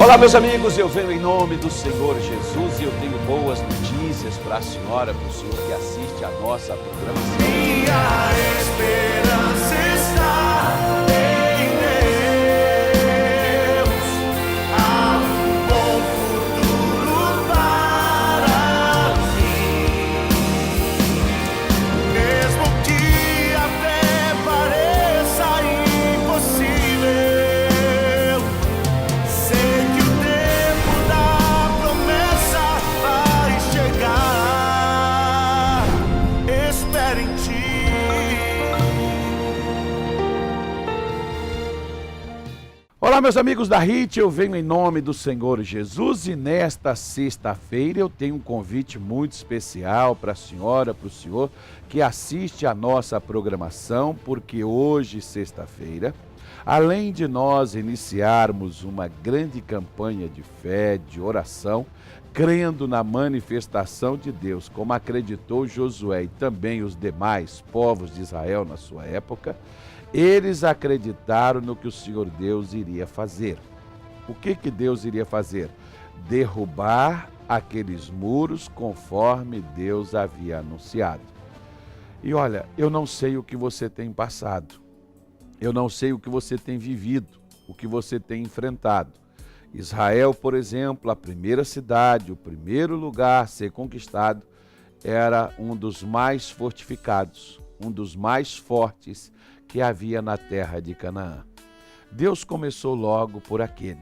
Olá, meus amigos, eu venho em nome do Senhor Jesus e eu tenho boas notícias para a senhora, para o senhor que assiste a nossa programação. Minha esperança está em Deus, há um bom futuro para mim. Mesmo que a fé pareça impossível, sei que o tempo da promessa vai chegar. Espere em ti. Olá, meus amigos da HIT, eu venho em nome do Senhor Jesus e nesta sexta-feira eu tenho um convite muito especial para a senhora, para o senhor que assiste a nossa programação, porque hoje, sexta-feira, além de nós iniciarmos uma grande campanha de fé, de oração, crendo na manifestação de Deus, como acreditou Josué e também os demais povos de Israel na sua época, eles acreditaram no que o Senhor Deus iria fazer. O que Deus iria fazer? Derrubar aqueles muros conforme Deus havia anunciado. E olha, eu não sei o que você tem passado, eu não sei o que você tem vivido, o que você tem enfrentado. Israel, por exemplo, a primeira cidade, o primeiro lugar a ser conquistado, era um dos mais fortificados, um dos mais fortes que havia na terra de Canaã. Deus começou logo por aquele.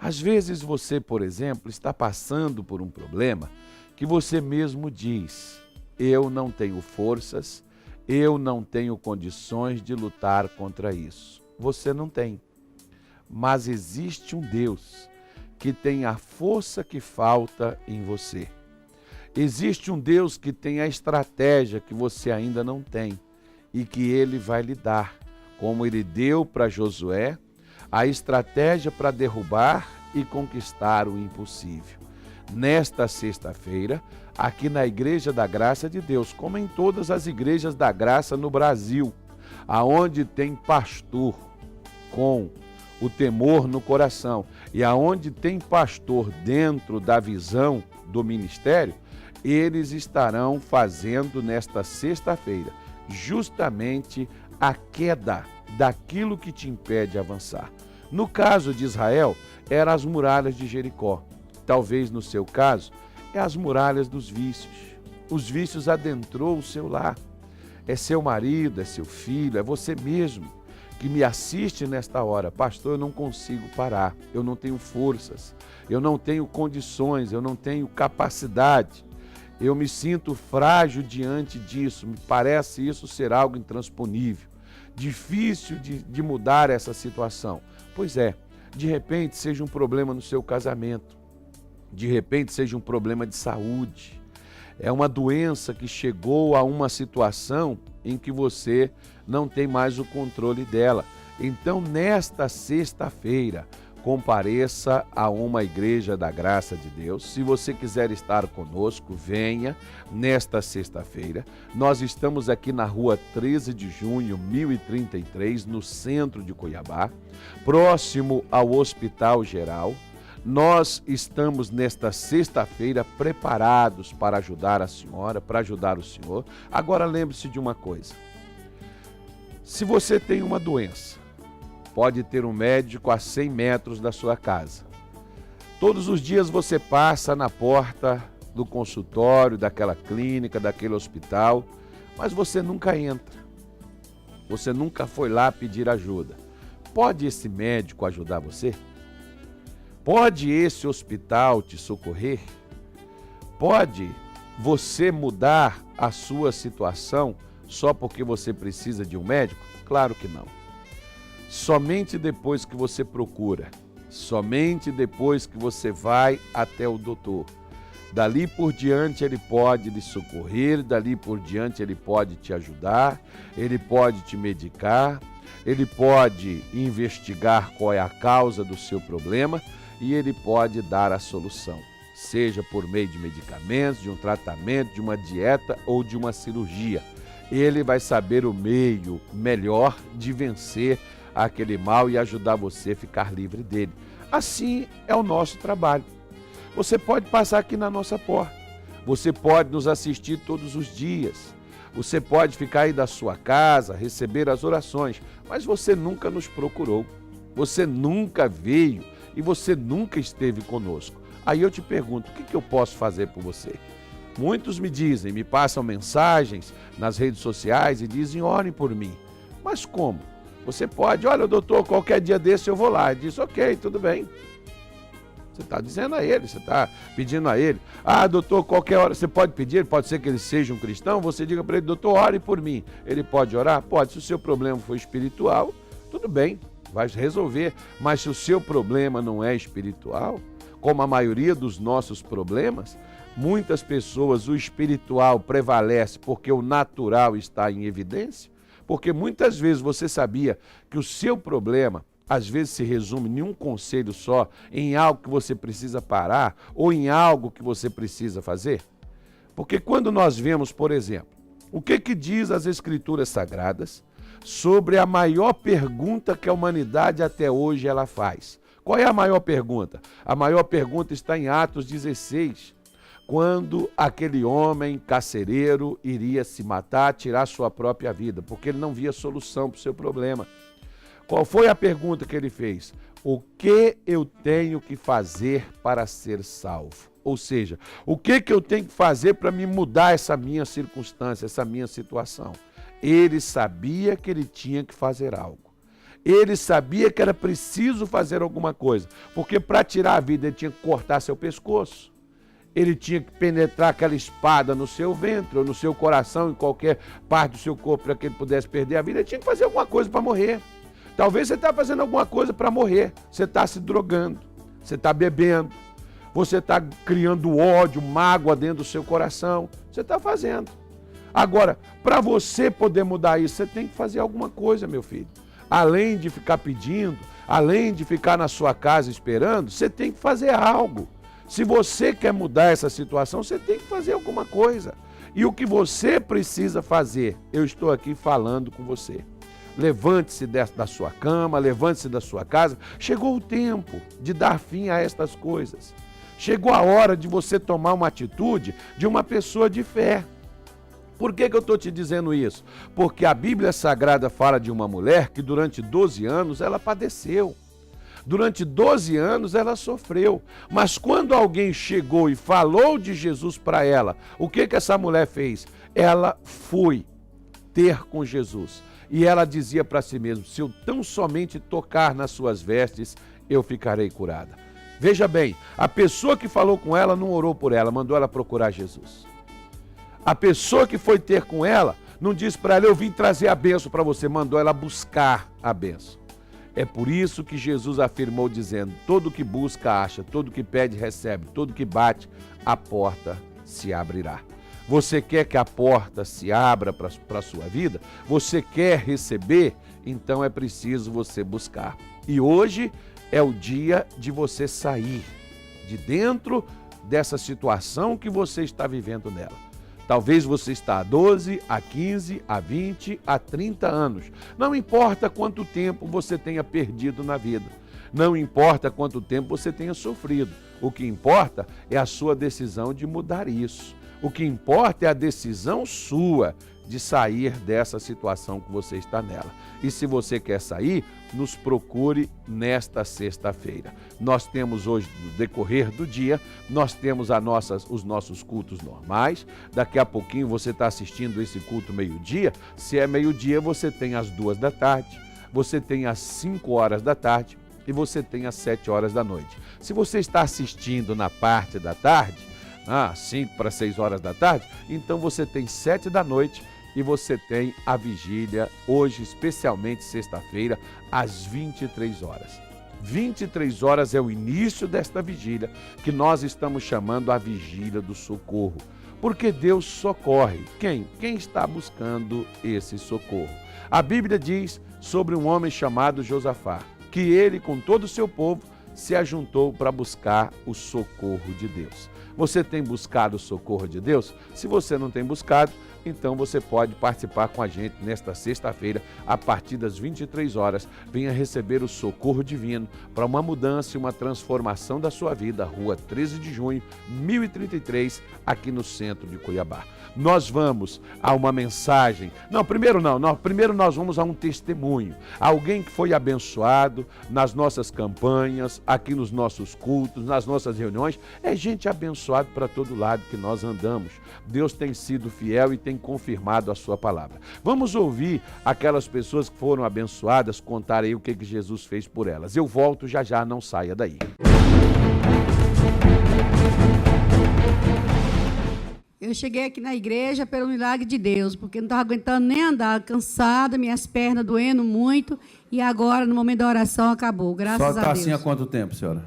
Às vezes você, por exemplo, está passando por um problema que você mesmo diz: eu não tenho forças, eu não tenho condições de lutar contra isso. Você não tem. Mas existe um Deus que tem a força que falta em você. Existe um Deus que tem a estratégia que você ainda não tem e que Ele vai lhe dar, como Ele deu para Josué, a estratégia para derrubar e conquistar o impossível. Nesta sexta-feira, aqui na Igreja da Graça de Deus, como em todas as igrejas da graça no Brasil, aonde tem pastor com o temor no coração e aonde tem pastor dentro da visão do ministério, eles estarão fazendo nesta sexta-feira justamente a queda daquilo que te impede avançar. No caso de Israel, eram as muralhas de Jericó. Talvez no seu caso, é as muralhas dos vícios. Os vícios adentrou o seu lar. É seu marido, é seu filho, é você mesmo que me assiste nesta hora. Pastor, eu não consigo parar, eu não tenho forças, eu não tenho condições, eu não tenho capacidade. Eu me sinto frágil diante disso, me parece isso ser algo intransponível, difícil de mudar essa situação. Pois é, de repente seja um problema no seu casamento, de repente seja um problema de saúde, é uma doença que chegou a uma situação em que você não tem mais o controle dela. Então, nesta sexta-feira, compareça a uma Igreja da Graça de Deus. Se você quiser estar conosco, venha nesta sexta-feira. Nós estamos aqui na rua 13 de junho, 1033, no centro de Cuiabá, próximo ao Hospital Geral. Nós estamos nesta sexta-feira preparados para ajudar a senhora, para ajudar o senhor. Agora lembre-se de uma coisa: se você tem uma doença, pode ter um médico a 100 metros da sua casa. Todos os dias você passa na porta do consultório, daquela clínica, daquele hospital, mas você nunca entra. Você nunca foi lá pedir ajuda. Pode esse médico ajudar você? Pode esse hospital te socorrer? Pode você mudar a sua situação só porque você precisa de um médico? Claro que não. Somente depois que você procura, somente depois que você vai até o doutor, dali por diante ele pode lhe socorrer, dali por diante ele pode te ajudar, ele pode te medicar, ele pode investigar qual é a causa do seu problema e ele pode dar a solução, seja por meio de medicamentos, de um tratamento, de uma dieta ou de uma cirurgia. Ele vai saber o meio melhor de vencer aquele mal e ajudar você a ficar livre dele. Assim é o nosso trabalho. Você pode passar aqui na nossa porta. Você pode nos assistir todos os dias. Você pode ficar aí da sua casa, receber as orações, mas você nunca nos procurou. Você nunca veio e você nunca esteve conosco. Aí eu te pergunto, o que eu posso fazer por você? Muitos me dizem, me passam mensagens nas redes sociais e dizem, orem por mim. Mas como? Você pode, olha, doutor, qualquer dia desse eu vou lá. Ele diz, ok, tudo bem. Você está dizendo a ele, você está pedindo a ele. Ah, doutor, qualquer hora você pode pedir, pode ser que ele seja um cristão, você diga para ele, doutor, ore por mim. Ele pode orar? Pode. Se o seu problema for espiritual, tudo bem, vai resolver. Mas se o seu problema não é espiritual, como a maioria dos nossos problemas, muitas pessoas o espiritual prevalece porque o natural está em evidência, porque muitas vezes você sabia que o seu problema às vezes se resume em um conselho só, em algo que você precisa parar ou em algo que você precisa fazer? Porque quando nós vemos, por exemplo, o que diz as Escrituras Sagradas sobre a maior pergunta que a humanidade até hoje ela faz? Qual é a maior pergunta? A maior pergunta está em Atos 16, quando aquele homem carcereiro iria se matar, tirar sua própria vida, porque ele não via solução para o seu problema. Qual foi a pergunta que ele fez? O que eu tenho que fazer para ser salvo? Ou seja, o que eu tenho que fazer para me mudar essa minha circunstância, essa minha situação? Ele sabia que ele tinha que fazer algo. Ele sabia que era preciso fazer alguma coisa, porque para tirar a vida ele tinha que cortar seu pescoço. Ele tinha que penetrar aquela espada no seu ventre, ou no seu coração, em qualquer parte do seu corpo, para que ele pudesse perder a vida. Ele tinha que fazer alguma coisa para morrer. Talvez você está fazendo alguma coisa para morrer. Você está se drogando, você está bebendo, você está criando ódio, mágoa dentro do seu coração. Você está fazendo. Agora, para você poder mudar isso, você tem que fazer alguma coisa, meu filho. Além de ficar pedindo, além de ficar na sua casa esperando, você tem que fazer algo. Se você quer mudar essa situação, você tem que fazer alguma coisa. E o que você precisa fazer, eu estou aqui falando com você. Levante-se da sua cama, levante-se da sua casa. Chegou o tempo de dar fim a estas coisas. Chegou a hora de você tomar uma atitude de uma pessoa de fé. Por que eu estou te dizendo isso? Porque a Bíblia Sagrada fala de uma mulher que durante 12 anos ela padeceu. Durante 12 anos ela sofreu. Mas quando alguém chegou e falou de Jesus para ela, o que essa mulher fez? Ela foi ter com Jesus. E ela dizia para si mesma, se eu tão somente tocar nas suas vestes, eu ficarei curada. Veja bem, a pessoa que falou com ela não orou por ela, mandou ela procurar Jesus. A pessoa que foi ter com ela, não disse para ela, eu vim trazer a bênção para você, mandou ela buscar a bênção. É por isso que Jesus afirmou dizendo, todo que busca acha, todo que pede recebe, todo que bate, a porta se abrirá. Você quer que a porta se abra para a sua vida? Você quer receber? Então é preciso você buscar. E hoje é o dia de você sair de dentro dessa situação que você está vivendo nela. Talvez você está há 12, há 15, há 20, há 30 anos. Não importa quanto tempo você tenha perdido na vida. Não importa quanto tempo você tenha sofrido. O que importa é a sua decisão de mudar isso. O que importa é a decisão sua de sair dessa situação que você está nela. E se você quer sair, nos procure nesta sexta-feira. Nós temos hoje, no decorrer do dia, nós temos os nossos cultos normais. Daqui a pouquinho você está assistindo esse culto meio-dia. Se é meio-dia, você tem às 2 da tarde, você tem às 5 horas da tarde e você tem às 7 horas da noite. Se você está assistindo na parte da tarde, 5 para 6 horas da tarde, então você tem 7 da noite e você tem a vigília hoje, especialmente sexta-feira, às 23 horas. 23 horas é o início desta vigília, que nós estamos chamando a vigília do socorro. Porque Deus socorre. Quem? Quem está buscando esse socorro. A Bíblia diz sobre um homem chamado Josafá, que ele, com todo o seu povo, se ajuntou para buscar o socorro de Deus. Você tem buscado o socorro de Deus? Se você não tem buscado, então você pode participar com a gente nesta sexta-feira, a partir das 23 horas. Venha receber o socorro divino para uma mudança e uma transformação da sua vida. Rua 13 de junho, 1033, aqui no centro de Cuiabá. Nós vamos a uma mensagem. Primeiro nós vamos a um testemunho. Alguém que foi abençoado nas nossas campanhas, aqui nos nossos cultos, nas nossas reuniões. É gente abençoada para todo lado que nós andamos. Deus tem sido fiel e tem confirmado a sua palavra. Vamos ouvir aquelas pessoas que foram abençoadas contar aí o que Jesus fez por elas. Eu volto já, não saia daí. Eu cheguei aqui na igreja pelo milagre de Deus, porque não estava aguentando nem andar, cansada, minhas pernas doendo muito, e agora, no momento da oração, acabou, graças a Deus. Só está assim há quanto tempo, senhora?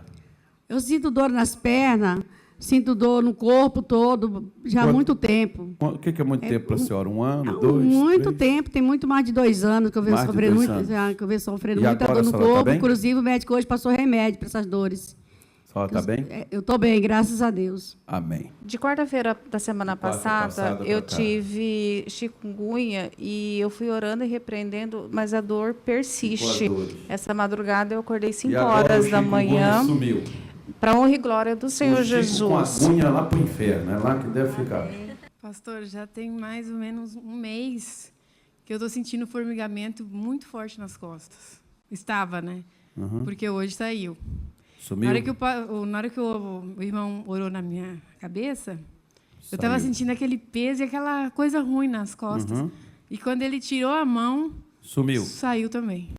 Eu sinto dor nas pernas, sinto dor no corpo todo, já há muito tempo. O que é muito tempo para a senhora? 1 ano, 2, Muito 3? tempo, tem muito mais de 2 anos que eu venho sofrendo muita dor no corpo, tá, inclusive o médico hoje passou remédio para essas dores. Está bem? Eu estou bem, graças a Deus. Amém. De quarta-feira da semana passada, eu tive chikungunya e eu fui orando e repreendendo, mas a dor persiste. Essa madrugada eu acordei 5 horas da manhã. Para honra e glória do Senhor Jesus. Com a agulha lá para o inferno, é lá que deve ficar. Pastor, já tem mais ou menos 1 mês que eu estou sentindo formigamento muito forte nas costas. Estava, né? Porque hoje saiu. Sumiu? Na hora que o irmão orou na minha cabeça, eu estava sentindo aquele peso e aquela coisa ruim nas costas. E quando ele tirou a mão, sumiu. Saiu também.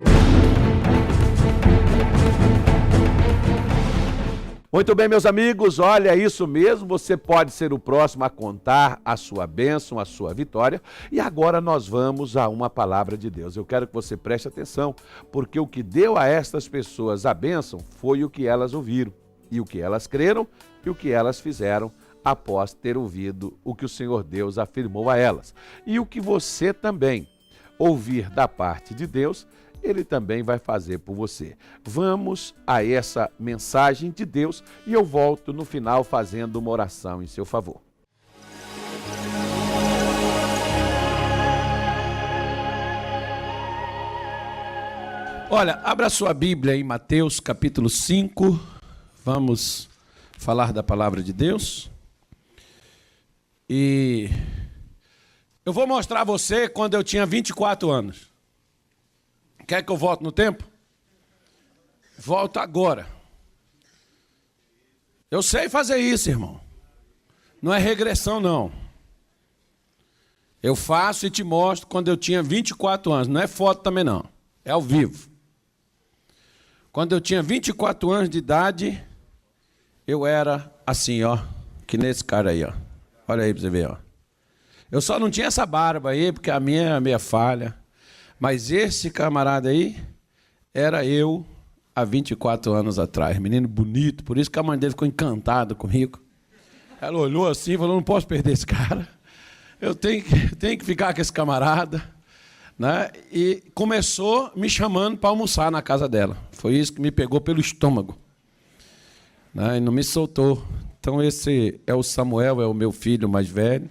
Muito bem, meus amigos, olha, isso mesmo, você pode ser o próximo a contar a sua bênção, a sua vitória. E agora nós vamos a uma palavra de Deus. Eu quero que você preste atenção, porque o que deu a estas pessoas a bênção foi o que elas ouviram, e o que elas creram, e o que elas fizeram após ter ouvido o que o Senhor Deus afirmou a elas. E o que você também ouvir da parte de Deus, Ele também vai fazer por você. Vamos a essa mensagem de Deus e eu volto no final fazendo uma oração em seu favor. Olha, abra sua Bíblia em Mateus capítulo 5. Vamos falar da palavra de Deus. E eu vou mostrar a você quando eu tinha 24 anos. Quer que eu volte no tempo? Volto agora. Eu sei fazer isso, irmão. Não é regressão, não. Eu faço e te mostro quando eu tinha 24 anos. Não é foto também, não. É ao vivo. Quando eu tinha 24 anos de idade, eu era assim, ó. Que nesse cara aí, ó. Olha aí pra você ver, ó. Eu só não tinha essa barba aí, porque a minha é meia falha. Mas esse camarada aí era eu há 24 anos atrás. Menino bonito, por isso que a mãe dele ficou encantada comigo. Ela olhou assim e falou, não posso perder esse cara. Eu tenho que ficar com esse camarada. Né? E começou me chamando para almoçar na casa dela. Foi isso que me pegou pelo estômago. Né? E não me soltou. Então esse é o Samuel, é o meu filho mais velho.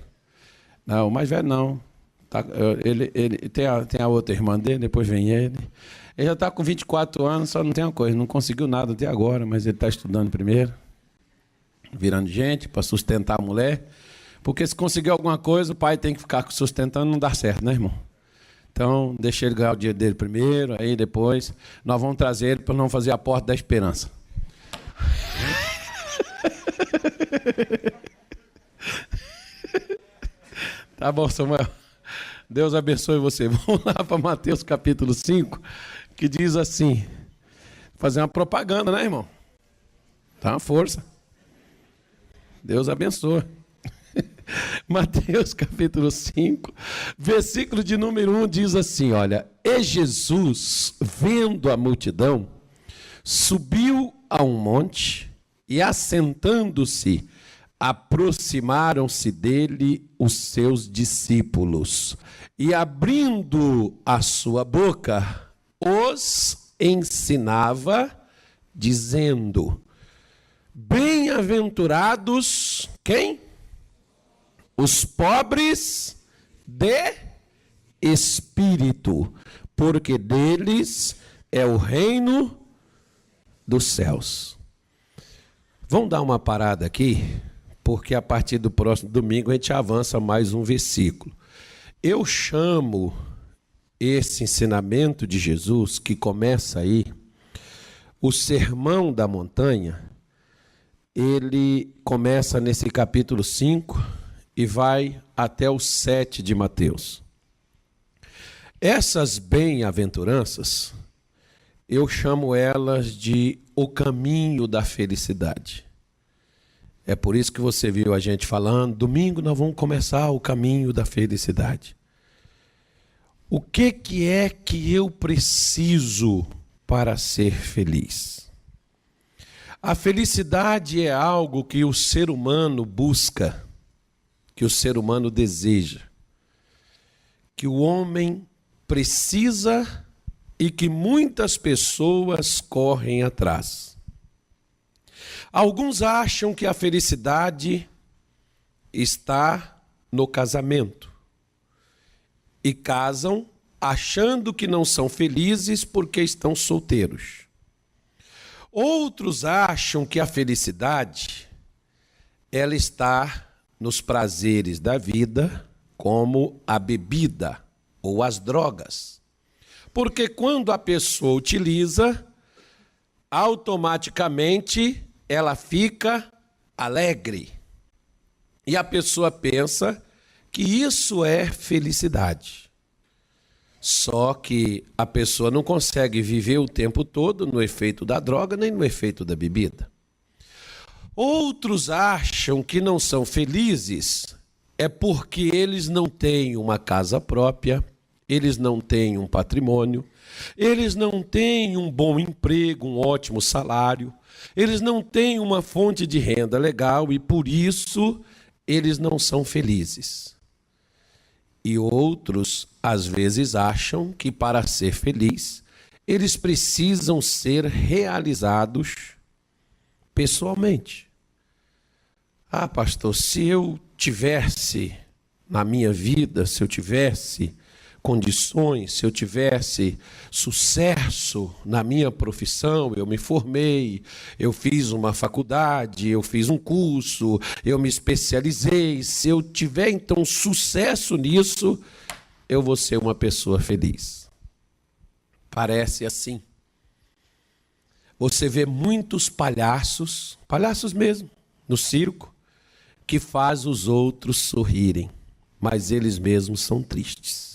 Não, o mais velho não. Tá, ele tem a outra irmã dele, depois vem ele. Ele já está com 24 anos, só não tem uma coisa, não conseguiu nada até agora, mas ele está estudando primeiro, virando gente para sustentar a mulher. Porque se conseguir alguma coisa, o pai tem que ficar sustentando, não dá certo, né, irmão? Então, deixa ele ganhar o dia dele primeiro, aí depois nós vamos trazer ele para não fazer a porta da esperança. Tá bom, Samuel. Deus abençoe você. Vamos lá para Mateus capítulo 5, que diz assim, fazer uma propaganda, né, irmão? Tá uma força. Deus abençoe. Mateus capítulo 5, versículo de número 1 diz assim, olha, e Jesus, vendo a multidão, subiu a um monte e assentando-se, aproximaram-se dele os seus discípulos e abrindo a sua boca, os ensinava, dizendo, bem-aventurados, quem? Os pobres de espírito, porque deles é o reino dos céus. Vamos dar uma parada aqui, porque a partir do próximo domingo a gente avança mais um versículo. Eu chamo esse ensinamento de Jesus, que começa aí, o Sermão da Montanha. Ele começa nesse capítulo 5 e vai até o 7 de Mateus. Essas bem-aventuranças, eu chamo elas de o caminho da felicidade. É por isso que você viu a gente falando, domingo nós vamos começar o caminho da felicidade. O que é que eu preciso para ser feliz? A felicidade é algo que o ser humano busca, que o ser humano deseja, que o homem precisa e que muitas pessoas correm atrás. Alguns acham que a felicidade está no casamento e casam achando que não são felizes porque estão solteiros. Outros acham que a felicidade ela está nos prazeres da vida, como a bebida ou as drogas. Porque quando a pessoa utiliza, automaticamente ela fica alegre. E a pessoa pensa que isso é felicidade. Só que a pessoa não consegue viver o tempo todo no efeito da droga nem no efeito da bebida. Outros acham que não são felizes é porque eles não têm uma casa própria, eles não têm um patrimônio, eles não têm um bom emprego, um ótimo salário, eles não têm uma fonte de renda legal e por isso eles não são felizes. E outros, às vezes, acham que para ser feliz, eles precisam ser realizados pessoalmente. Ah, pastor, se eu tivesse na minha vida, se eu tivesse condições, se eu tivesse sucesso na minha profissão, eu me formei, eu fiz uma faculdade, eu fiz um curso, eu me especializei, se eu tiver então sucesso nisso, eu vou ser uma pessoa feliz. Parece assim. Você vê muitos palhaços mesmo, no circo, que faz os outros sorrirem, mas eles mesmos são tristes.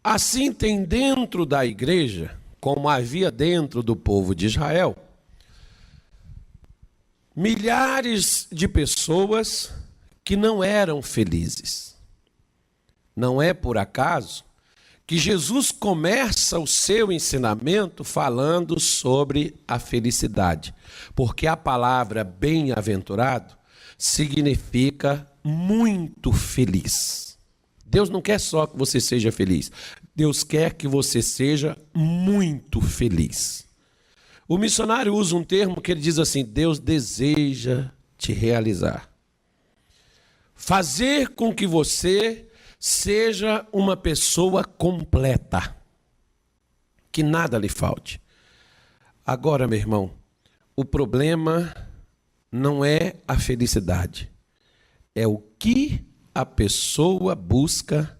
Assim tem dentro da igreja, como havia dentro do povo de Israel, milhares de pessoas que não eram felizes. Não é por acaso que Jesus começa o seu ensinamento falando sobre a felicidade, porque a palavra bem-aventurado significa muito feliz. Deus não quer só que você seja feliz, Deus quer que você seja muito feliz. O missionário usa um termo que ele diz assim: Deus deseja te realizar. Fazer com que você seja uma pessoa completa, que nada lhe falte. Agora, meu irmão, o problema não é a felicidade, é o que a pessoa busca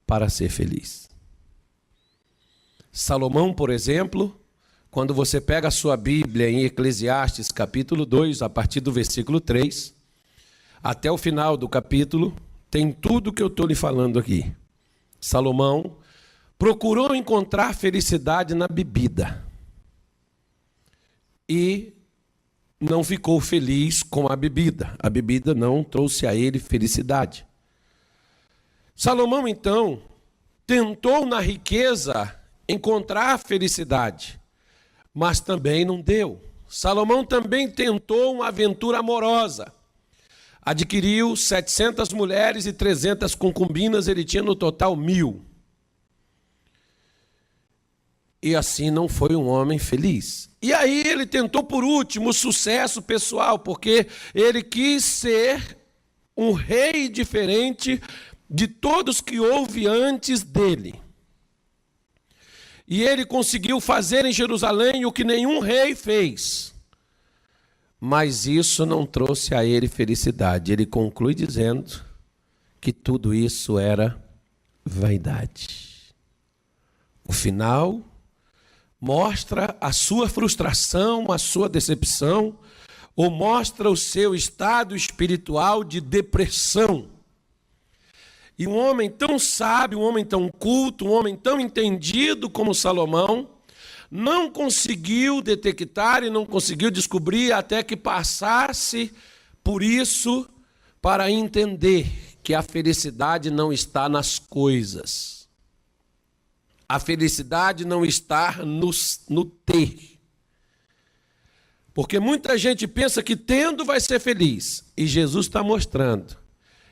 para ser feliz. Salomão, por exemplo, quando você pega a sua Bíblia em Eclesiastes capítulo 2, a partir do versículo 3, até o final do capítulo, tem tudo que eu estou lhe falando aqui. Salomão procurou encontrar felicidade na bebida e não ficou feliz com a bebida. A bebida não trouxe a ele felicidade. Salomão, então, tentou na riqueza encontrar felicidade, mas também não deu. Salomão também tentou uma aventura amorosa. Adquiriu 700 mulheres e 300 concubinas, ele tinha no total 1000. E assim não foi um homem feliz. E aí ele tentou, por último, o sucesso pessoal, porque ele quis ser um rei diferente de todos que houve antes dele. E ele conseguiu fazer em Jerusalém o que nenhum rei fez. Mas isso não trouxe a ele felicidade. Ele conclui dizendo que tudo isso era vaidade. O final mostra a sua frustração, a sua decepção, ou mostra o seu estado espiritual de depressão. E um homem tão sábio, um homem tão culto, um homem tão entendido como Salomão, não conseguiu detectar e não conseguiu descobrir até que passasse por isso para entender que a felicidade não está nas coisas. A felicidade não está no ter. Porque muita gente pensa que tendo vai ser feliz. E Jesus está mostrando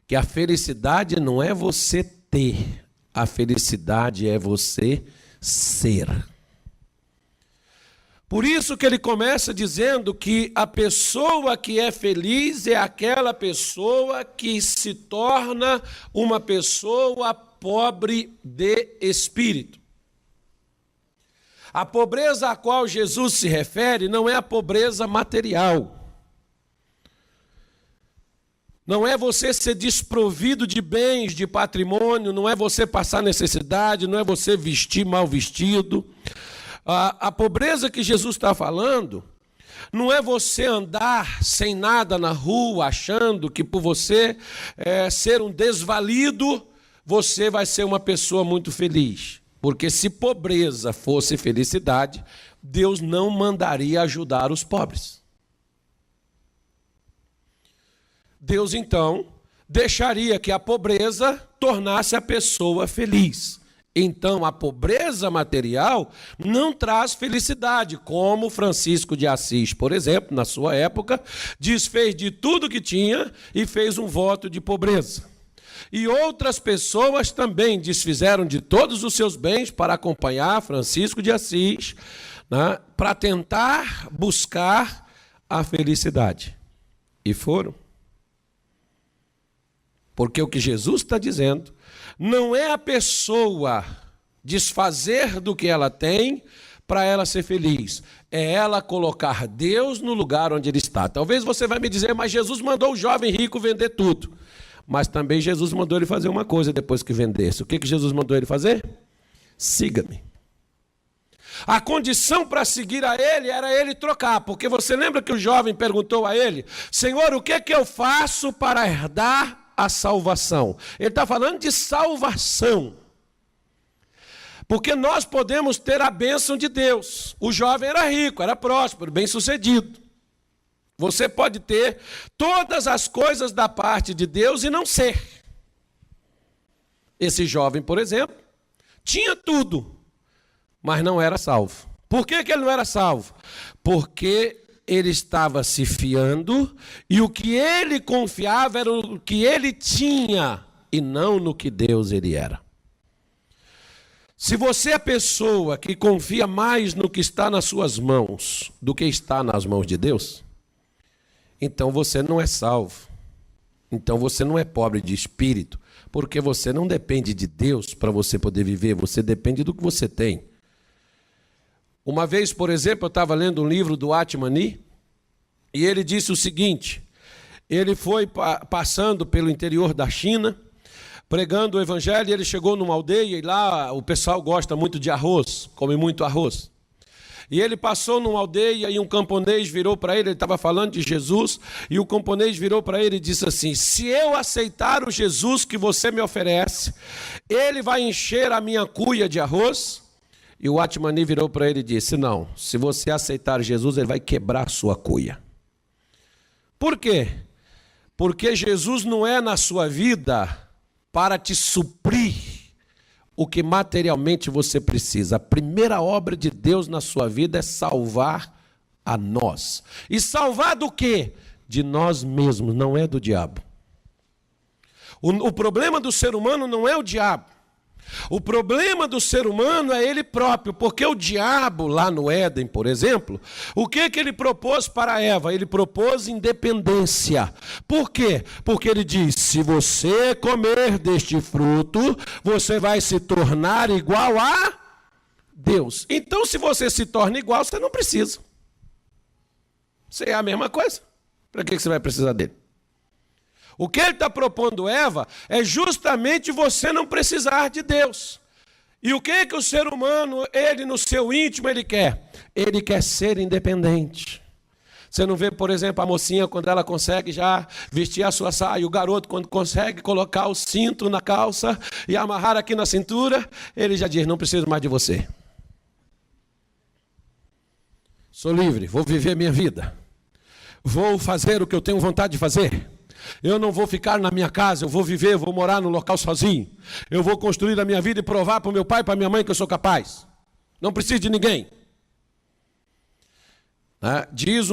que a felicidade não é você ter, a felicidade é você ser. Por isso que ele começa dizendo que a pessoa que é feliz é aquela pessoa que se torna uma pessoa pobre de espírito. A pobreza a qual Jesus se refere não é a pobreza material. Não é você ser desprovido de bens, de patrimônio, não é você passar necessidade, não é você vestir mal vestido. A pobreza que Jesus está falando não é você andar sem nada na rua, achando que por você ser um desvalido, você vai ser uma pessoa muito feliz. Porque se pobreza fosse felicidade, Deus não mandaria ajudar os pobres. Deus, então, deixaria que a pobreza tornasse a pessoa feliz. Então, a pobreza material não traz felicidade, como Francisco de Assis, por exemplo, na sua época, desfez de tudo que tinha e fez um voto de pobreza. E outras pessoas também desfizeram de todos os seus bens para acompanhar Francisco de Assis, né, para tentar buscar a felicidade. E foram. Porque o que Jesus está dizendo não é a pessoa desfazer do que ela tem para ela ser feliz. É ela colocar Deus no lugar onde ele está. Talvez você vai me dizer, mas Jesus mandou o jovem rico vender tudo. Mas também Jesus mandou ele fazer uma coisa depois que vendesse. O que Jesus mandou ele fazer? Siga-me. A condição para seguir a ele era ele trocar. Porque você lembra que o jovem perguntou a ele, Senhor, o que eu faço para herdar a salvação? Ele está falando de salvação. Porque nós podemos ter a bênção de Deus. O jovem era rico, era próspero, bem-sucedido. Você pode ter todas as coisas da parte de Deus e não ser. Esse jovem, por exemplo, tinha tudo, mas não era salvo. Por que ele não era salvo? Porque ele estava se fiando e o que ele confiava era o que ele tinha e não no que Deus ele era. Se você é a pessoa que confia mais no que está nas suas mãos do que está nas mãos de Deus, então você não é salvo. Então você não é pobre de espírito, porque você não depende de Deus para você poder viver, você depende do que você tem. Uma vez, por exemplo, eu estava lendo um livro do Atmani e ele disse o seguinte, ele foi passando pelo interior da China, pregando o evangelho, e ele chegou numa aldeia e lá o pessoal gosta muito de arroz, come muito arroz. E ele passou numa aldeia e um camponês virou para ele estava falando de Jesus, e o camponês virou para ele e disse assim, se eu aceitar o Jesus que você me oferece, ele vai encher a minha cuia de arroz? E o Atmani virou para ele e disse, não, se você aceitar Jesus, ele vai quebrar a sua cuia. Por quê? Porque Jesus não é na sua vida para te suprir o que materialmente você precisa. A primeira obra de Deus na sua vida é salvar a nós. E salvar do quê? De nós mesmos, não é do diabo. O problema do ser humano não é o diabo. O problema do ser humano é ele próprio, porque o diabo, lá no Éden, por exemplo, o que ele propôs para Eva? Ele propôs independência. Por quê? Porque ele diz, se você comer deste fruto, você vai se tornar igual a Deus. Então, se você se torna igual, você não precisa. Você é a mesma coisa. Para que você vai precisar dele? O que ele está propondo, Eva, é justamente você não precisar de Deus. E o que o ser humano, ele no seu íntimo, ele quer? Ele quer ser independente. Você não vê, por exemplo, a mocinha quando ela consegue já vestir a sua saia, o garoto quando consegue colocar o cinto na calça e amarrar aqui na cintura, ele já diz, não preciso mais de você. Sou livre, vou viver minha vida. Vou fazer o que eu tenho vontade de fazer. Eu não vou ficar na minha casa, eu vou viver, vou morar no local sozinho. Eu vou construir a minha vida e provar para o meu pai e para a minha mãe que eu sou capaz. Não preciso de ninguém. Diz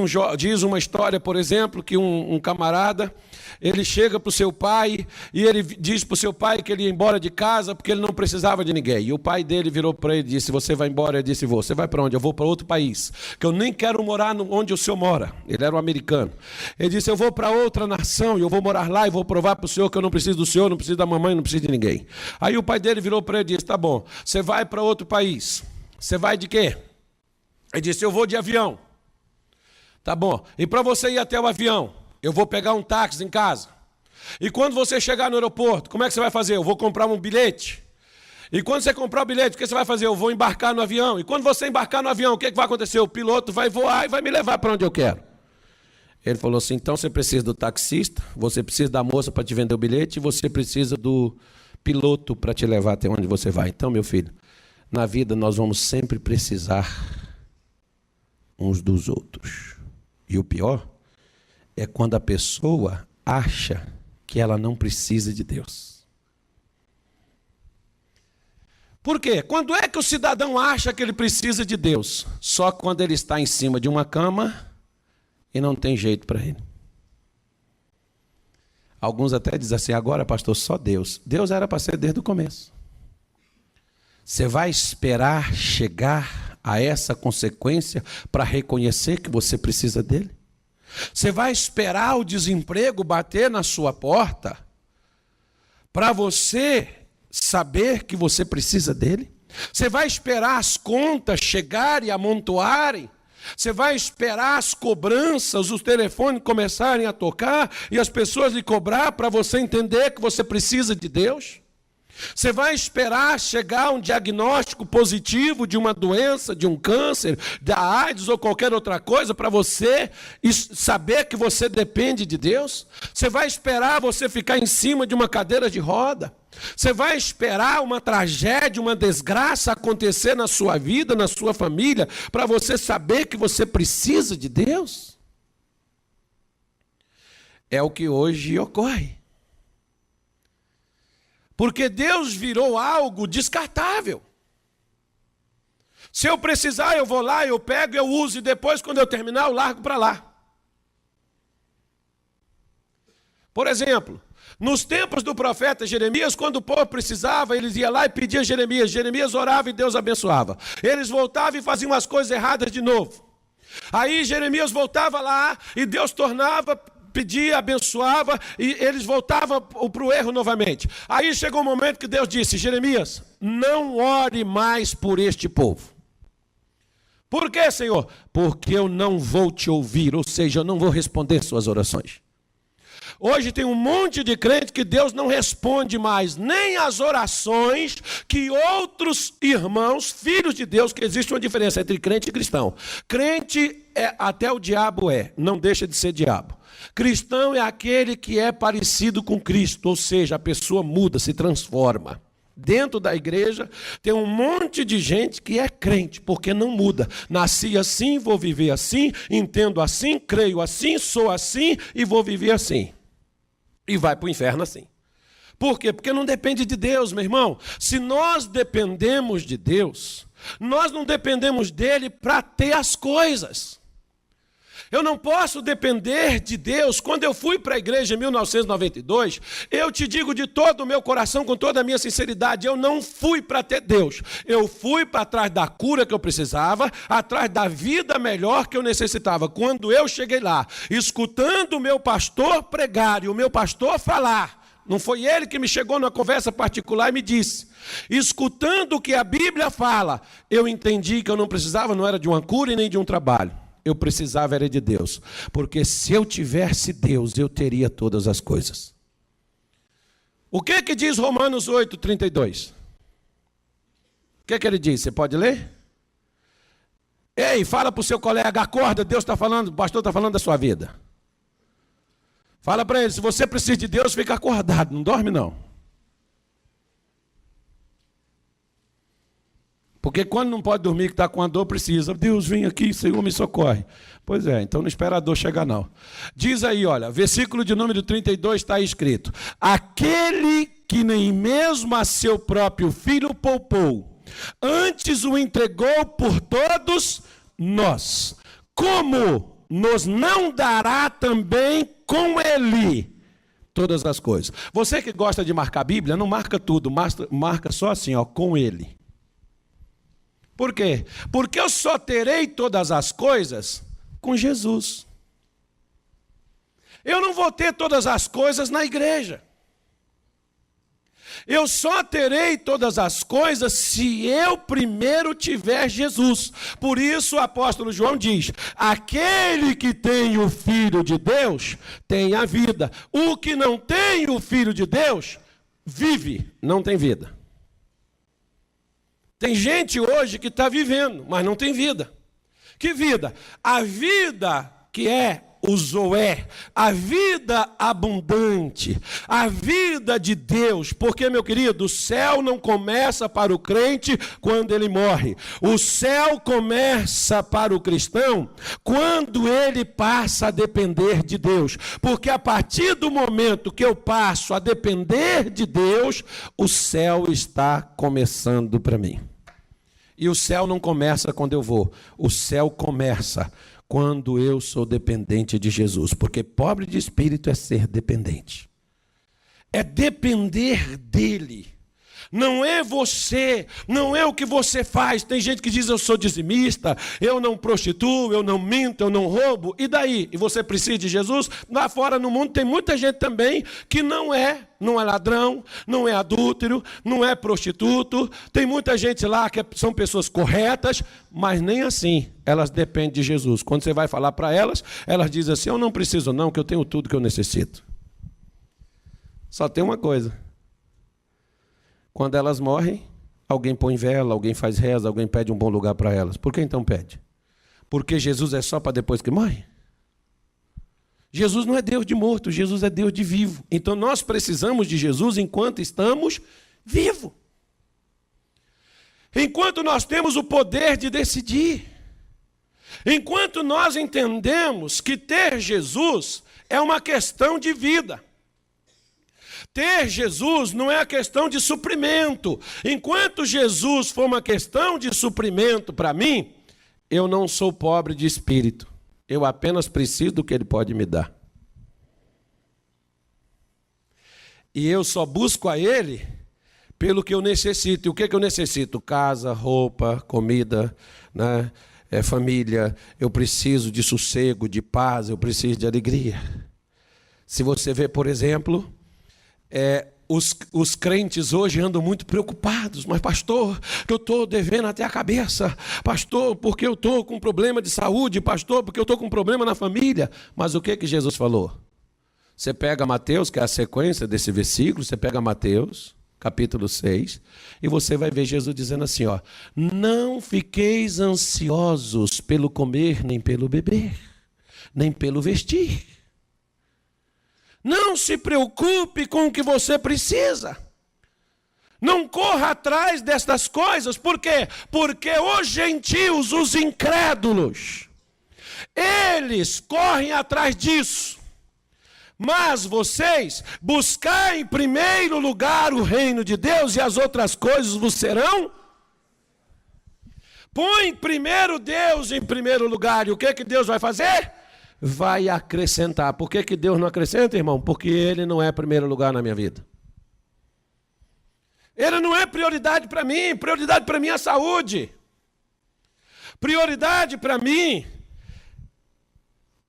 uma história, por exemplo, que um camarada, ele chega para o seu pai e ele diz para o seu pai que ele ia embora de casa porque ele não precisava de ninguém. E o pai dele virou para ele e disse, você vai embora? Ele disse, vou. Você vai para onde? Eu vou para outro país, que eu nem quero morar onde o senhor mora. Ele era um americano. Ele disse, eu vou para outra nação e eu vou morar lá e vou provar para o senhor que eu não preciso do senhor, não preciso da mamãe, não preciso de ninguém. Aí o pai dele virou para ele e disse, tá bom, você vai para outro país. Você vai de quê? Ele disse, eu vou de avião. Tá bom, e para você ir até o avião, eu vou pegar um táxi em casa. E quando você chegar no aeroporto, como é que você vai fazer? Eu vou comprar um bilhete. E quando você comprar o bilhete, o que você vai fazer? Eu vou embarcar no avião. E quando você embarcar no avião, o que vai acontecer? O piloto vai voar e vai me levar para onde eu quero. Ele falou assim, então você precisa do taxista, você precisa da moça para te vender o bilhete, e você precisa do piloto para te levar até onde você vai. Então, meu filho, na vida nós vamos sempre precisar uns dos outros. E o pior é quando a pessoa acha que ela não precisa de Deus. Por quê? Quando é que o cidadão acha que ele precisa de Deus? Só quando ele está em cima de uma cama e não tem jeito para ele. Alguns até dizem assim, agora pastor, só Deus. Deus era para ser desde o começo. Você vai esperar chegar a essa consequência para reconhecer que você precisa dele? Você vai esperar o desemprego bater na sua porta para você saber que você precisa dele? Você vai esperar as contas chegarem e amontoarem? Você vai esperar as cobranças, os telefones começarem a tocar e as pessoas lhe cobrar para você entender que você precisa de Deus? Você vai esperar chegar um diagnóstico positivo de uma doença, de um câncer, da AIDS ou qualquer outra coisa para você saber que você depende de Deus? Você vai esperar você ficar em cima de uma cadeira de roda? Você vai esperar uma tragédia, uma desgraça acontecer na sua vida, na sua família, para você saber que você precisa de Deus? É o que hoje ocorre. Porque Deus virou algo descartável. Se eu precisar, eu vou lá, eu pego, eu uso, e depois, quando eu terminar, eu largo para lá. Por exemplo, nos tempos do profeta Jeremias, quando o povo precisava, eles iam lá e pediam a Jeremias. Jeremias orava e Deus abençoava. Eles voltavam e faziam as coisas erradas de novo. Aí Jeremias voltava lá e Deus pedia, abençoava, e eles voltavam para o erro novamente. Aí chegou um momento que Deus disse, Jeremias, não ore mais por este povo. Por quê, Senhor? Porque eu não vou te ouvir, ou seja, eu não vou responder suas orações. Hoje tem um monte de crente que Deus não responde mais nem as orações que outros irmãos, filhos de Deus, que existe uma diferença entre crente e cristão. Crente, até o diabo não deixa de ser diabo. Cristão é aquele que é parecido com Cristo, ou seja, a pessoa muda, se transforma. Dentro da igreja tem um monte de gente que é crente, porque não muda. Nasci assim, vou viver assim, entendo assim, creio assim, sou assim e vou viver assim. E vai para o inferno assim. Por quê? Porque não depende de Deus, meu irmão. Se nós dependemos de Deus, nós não dependemos dele para ter as coisas. Eu não posso depender de Deus. Quando eu fui para a igreja em 1992, eu te digo de todo o meu coração, com toda a minha sinceridade, eu não fui para ter Deus. Eu fui para trás da cura que eu precisava, atrás da vida melhor que eu necessitava. Quando eu cheguei lá, escutando o meu pastor pregar e o meu pastor falar, não foi ele que me chegou numa conversa particular e me disse, escutando o que a Bíblia fala, eu entendi que eu não precisava, não era de uma cura e nem de um trabalho. Eu precisava era de Deus, porque se eu tivesse Deus, eu teria todas as coisas. O que diz Romanos 8:32? O que ele diz? Você pode ler? Ei, fala para o seu colega, acorda, Deus está falando, o pastor está falando da sua vida. Fala para ele, se você precisa de Deus, fica acordado, não dorme não. Porque quando não pode dormir, que está com a dor, precisa. Deus, vem aqui, Senhor, me socorre. Pois é, então não espera a dor chegar não. Diz aí, olha, versículo de número 32 está escrito. Aquele que nem mesmo a seu próprio filho poupou, antes o entregou por todos nós. Como nos não dará também com ele todas as coisas? Você que gosta de marcar a Bíblia, não marca tudo, marca só assim, ó, com ele. Por quê? Porque eu só terei todas as coisas com Jesus. Eu não vou ter todas as coisas na igreja. Eu só terei todas as coisas se eu primeiro tiver Jesus. Por isso o apóstolo João diz, aquele que tem o Filho de Deus tem a vida. O que não tem o Filho de Deus vive, não tem vida. Tem gente hoje que está vivendo, mas não tem vida. Que vida? A vida que é o Zoé, a vida abundante, a vida de Deus. Porque, meu querido, o céu não começa para o crente quando ele morre. O céu começa para o cristão quando ele passa a depender de Deus. Porque a partir do momento que eu passo a depender de Deus, o céu está começando para mim. E o céu não começa quando eu vou, o céu começa quando eu sou dependente de Jesus, porque pobre de espírito é ser dependente, é depender dele. Não é você, não é o que você faz. Tem gente que diz, eu sou dizimista, eu não prostituo, eu não minto, eu não roubo. E daí? E você precisa de Jesus? Lá fora no mundo tem muita gente também que não é ladrão, não é adúltero, não é prostituto. Tem muita gente lá que são pessoas corretas, mas nem assim elas dependem de Jesus. Quando você vai falar para elas, elas dizem assim, eu não preciso não, que eu tenho tudo que eu necessito. Só tem uma coisa. Quando elas morrem, alguém põe vela, alguém faz reza, alguém pede um bom lugar para elas. Por que então pede? Porque Jesus é só para depois que morre? Jesus não é Deus de morto, Jesus é Deus de vivo. Então nós precisamos de Jesus enquanto estamos vivos. Enquanto nós temos o poder de decidir. Enquanto nós entendemos que ter Jesus é uma questão de vida. Ter Jesus não é a questão de suprimento. Enquanto Jesus for uma questão de suprimento para mim, eu não sou pobre de espírito. Eu apenas preciso do que Ele pode me dar. E eu só busco a Ele pelo que eu necessito. E o que eu necessito? Casa, roupa, comida, né? Família. Eu preciso de sossego, de paz, eu preciso de alegria. Se você vê, por exemplo... Os crentes hoje andam muito preocupados, mas pastor, eu estou devendo até a cabeça, pastor, porque eu estou com problema de saúde, pastor, porque eu estou com problema na família. Mas o que Jesus falou? Você pega Mateus, que é a sequência desse versículo, você pega Mateus, capítulo 6, e você vai ver Jesus dizendo assim, ó, não fiqueis ansiosos pelo comer, nem pelo beber, nem pelo vestir. Não se preocupe com o que você precisa. Não corra atrás destas coisas. Por quê? Porque os gentios, os incrédulos, eles correm atrás disso. Mas vocês, buscar em primeiro lugar o reino de Deus e as outras coisas vos serão. Põe primeiro Deus em primeiro lugar. E o que Deus vai fazer? vai acrescentar. Por que Deus não acrescenta, irmão? Porque Ele não é primeiro lugar na minha vida. Ele não é prioridade para mim é a saúde. Prioridade para mim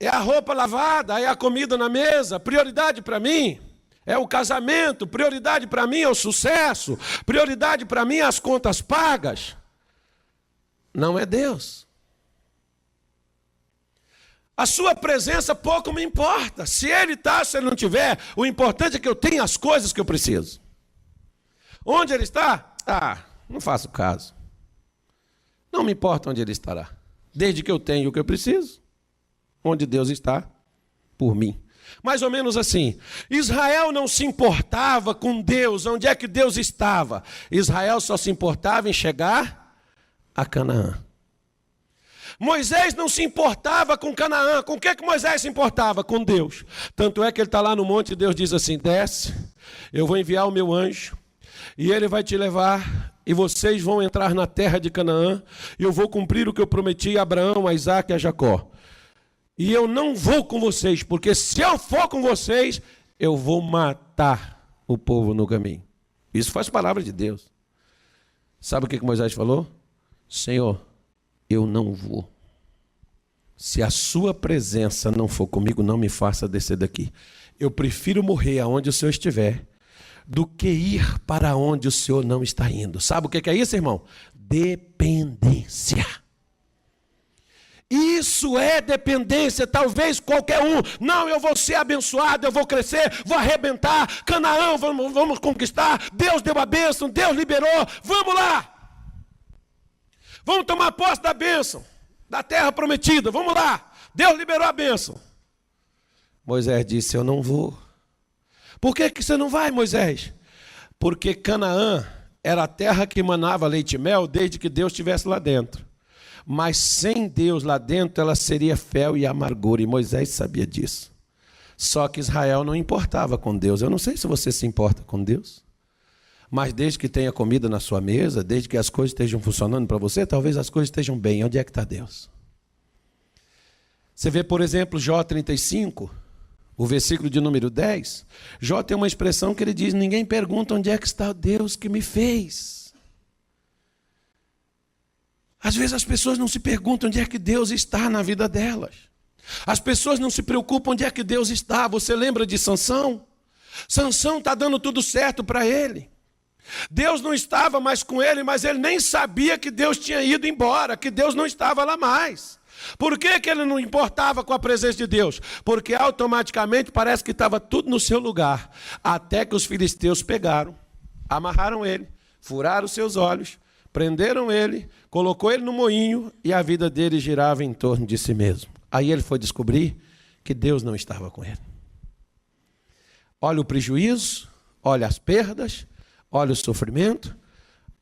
é a roupa lavada, é a comida na mesa. Prioridade para mim é o casamento. Prioridade para mim é o sucesso. Prioridade para mim é as contas pagas. Não é Deus. A sua presença pouco me importa. Se Ele está, se Ele não tiver, o importante é que eu tenha as coisas que eu preciso. Onde Ele está? Não faço caso. Não me importa onde Ele estará. Desde que eu tenha o que eu preciso. Onde Deus está, por mim. Mais ou menos assim. Israel não se importava com Deus. Onde é que Deus estava? Israel só se importava em chegar a Canaã. Moisés não se importava com Canaã. Com o que Moisés se importava? Com Deus. Tanto é que ele está lá no monte e Deus diz assim: desce, eu vou enviar o meu anjo. E ele vai te levar, e vocês vão entrar na terra de Canaã, e eu vou cumprir o que eu prometi a Abraão, a Isaque e a Jacó. E eu não vou com vocês, porque se eu for com vocês, eu vou matar o povo no caminho. Isso faz palavra de Deus. Sabe o que Moisés falou? Senhor, eu não vou. Se a sua presença não for comigo, não me faça descer daqui. Eu prefiro morrer aonde o Senhor estiver, do que ir para onde o Senhor não está indo. Sabe o que é isso, irmão? Dependência. Isso é dependência. Talvez qualquer um, não, eu vou ser abençoado, eu vou crescer, vou arrebentar, Canaã, vamos conquistar, Deus deu a bênção, Deus liberou, vamos lá. Vamos tomar posse da bênção, da terra prometida, vamos lá. Deus liberou a bênção. Moisés disse, eu não vou. Por que você não vai, Moisés? Porque Canaã era a terra que emanava leite e mel desde que Deus estivesse lá dentro. Mas sem Deus lá dentro, ela seria fel e amargura. E Moisés sabia disso. Só que Israel não importava com Deus. Eu não sei se você se importa com Deus. Mas desde que tenha comida na sua mesa, desde que as coisas estejam funcionando para você, talvez as coisas estejam bem. Onde é que está Deus? Você vê, por exemplo, Jó 35... o versículo de número 10, Jó tem uma expressão que ele diz, ninguém pergunta onde é que está o Deus que me fez. Às vezes as pessoas não se perguntam onde é que Deus está na vida delas. As pessoas não se preocupam onde é que Deus está. Você lembra de Sansão? Sansão está dando tudo certo para ele. Deus não estava mais com ele, mas ele nem sabia que Deus tinha ido embora, que Deus não estava lá mais. Por que ele não importava com a presença de Deus? Porque automaticamente parece que estava tudo no seu lugar. Até que os filisteus pegaram, amarraram ele, furaram os seus olhos, prenderam ele, colocou ele no moinho e a vida dele girava em torno de si mesmo. Aí ele foi descobrir que Deus não estava com ele. Olha o prejuízo, olha as perdas, olha o sofrimento,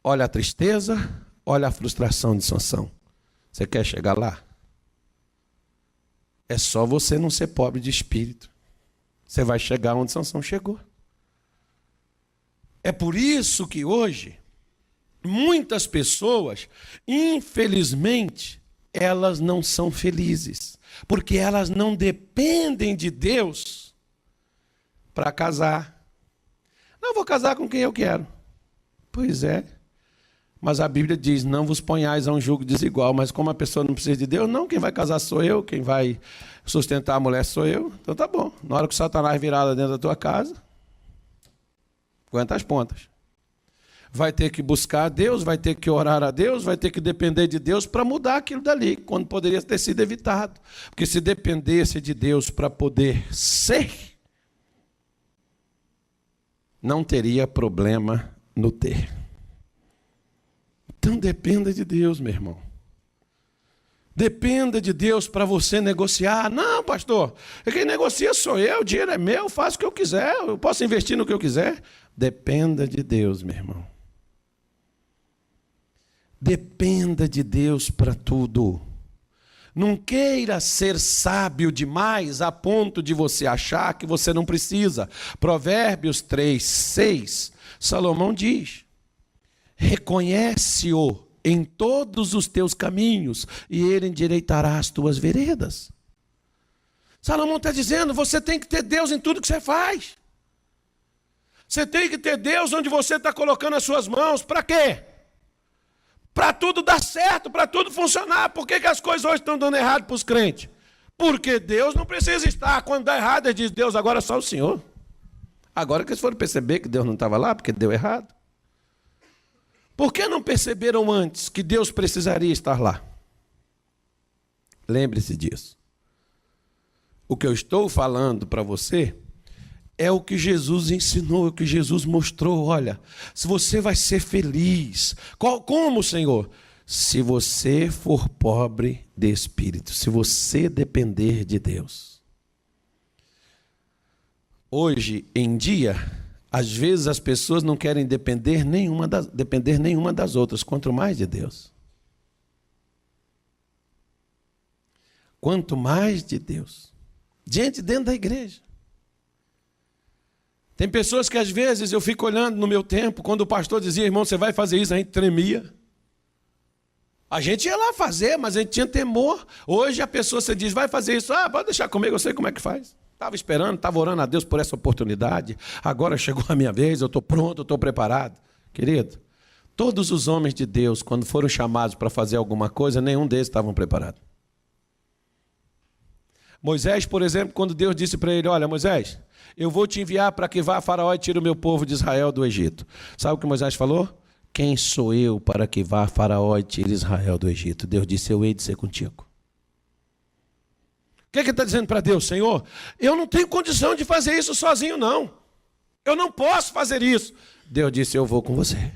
olha a tristeza, olha a frustração de Sansão. Você quer chegar lá? É só você não ser pobre de espírito. Você vai chegar onde Sansão chegou. É por isso que hoje, muitas pessoas, infelizmente, elas não são felizes. Porque elas não dependem de Deus para casar. Não, vou casar com quem eu quero. Pois é. Mas a Bíblia diz, não vos ponhais a um jugo desigual. Mas como a pessoa não precisa de Deus, não, quem vai casar sou eu, quem vai sustentar a mulher sou eu. Então tá bom. Na hora que o Satanás virar lá dentro da tua casa, aguenta as pontas. Vai ter que buscar a Deus, vai ter que orar a Deus, vai ter que depender de Deus para mudar aquilo dali, quando poderia ter sido evitado. Porque se dependesse de Deus para poder ser, não teria problema no ter. Então dependa de Deus, meu irmão. Dependa de Deus para você negociar. Não, pastor, quem negocia sou eu, o dinheiro é meu, eu faço o que eu quiser, eu posso investir no que eu quiser. Dependa de Deus, meu irmão. Dependa de Deus para tudo. Não queira ser sábio demais a ponto de você achar que você não precisa. Provérbios 3:6, Salomão diz, reconhece-o em todos os teus caminhos e ele endireitará as tuas veredas. Salomão está dizendo, você tem que ter Deus em tudo que você faz. Você tem que ter Deus onde você está colocando as suas mãos. Para quê? Para tudo dar certo, para tudo funcionar. Por que as coisas hoje estão dando errado para os crentes? Porque Deus não precisa estar. Quando dá errado, ele diz, Deus, agora é só o Senhor. Agora que eles foram perceber que Deus não estava lá, porque deu errado. Por que não perceberam antes que Deus precisaria estar lá? Lembre-se disso. O que eu estou falando para você é o que Jesus ensinou, o que Jesus mostrou. Olha, se você vai ser feliz. Como, Senhor? Se você for pobre de espírito, se você depender de Deus. Hoje em dia, às vezes as pessoas não querem depender nenhuma das outras, quanto mais de Deus. Quanto mais de Deus. Dentro da igreja. Tem pessoas que às vezes eu fico olhando no meu tempo, quando o pastor dizia, irmão, você vai fazer isso, a gente tremia. A gente ia lá fazer, mas a gente tinha temor. Hoje a pessoa, você diz, vai fazer isso, pode deixar comigo, eu sei como é que faz. Estava esperando, estava orando a Deus por essa oportunidade, agora chegou a minha vez, eu estou pronto, eu estou preparado. Querido, todos os homens de Deus, quando foram chamados para fazer alguma coisa, nenhum deles estavam preparados. Moisés, por exemplo, quando Deus disse para ele, olha, Moisés, eu vou te enviar para que vá a Faraó e tire o meu povo de Israel do Egito. Sabe o que Moisés falou? Quem sou eu para que vá a Faraó e tire Israel do Egito? Deus disse, eu hei de ser contigo. O que ele está dizendo para Deus? Senhor, eu não tenho condição de fazer isso sozinho, não. Eu não posso fazer isso. Deus disse, eu vou com você.